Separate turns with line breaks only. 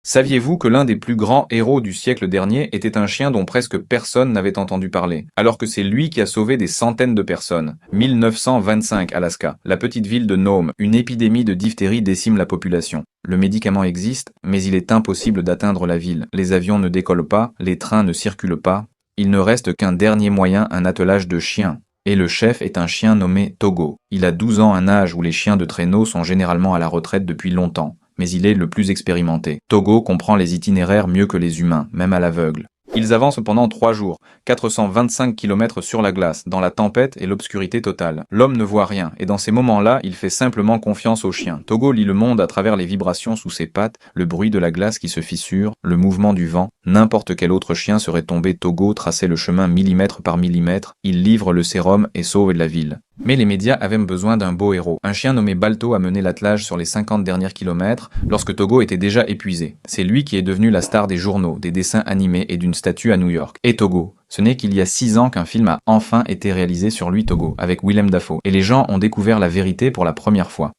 Saviez-vous que l'un des plus grands héros du siècle dernier était un chien dont presque personne n'avait entendu parler, alors que c'est lui qui a sauvé des centaines de personnes? 1925, Alaska, la petite ville de Nome, une épidémie de diphtérie décime la population. Le médicament existe, mais il est impossible d'atteindre la ville. Les avions ne décollent pas, les trains ne circulent pas. Il ne reste qu'un dernier moyen, un attelage de chiens. Et le chef est un chien nommé Togo. Il a 12 ans, un âge où les chiens de traîneau sont généralement à la retraite depuis longtemps. Mais il est le plus expérimenté. Togo comprend les itinéraires mieux que les humains, même à l'aveugle. Ils avancent pendant 3 jours, 425 km sur la glace, dans la tempête et l'obscurité totale. L'homme ne voit rien, et dans ces moments-là, il fait simplement confiance au chien. Togo lit le monde à travers les vibrations sous ses pattes, le bruit de la glace qui se fissure, le mouvement du vent. N'importe quel autre chien serait tombé. Togo traçait le chemin millimètre par millimètre, il livre le sérum et sauve la ville. Mais les médias avaient besoin d'un beau héros. Un chien nommé Balto a mené l'attelage sur les 50 derniers kilomètres, lorsque Togo était déjà épuisé. C'est lui qui est devenu la star des journaux, des dessins animés et d'une statue à New York. Et Togo, ce n'est qu'il y a 6 ans qu'un film a enfin été réalisé sur lui, Togo, avec Willem Dafoe. Et les gens ont découvert la vérité pour la première fois.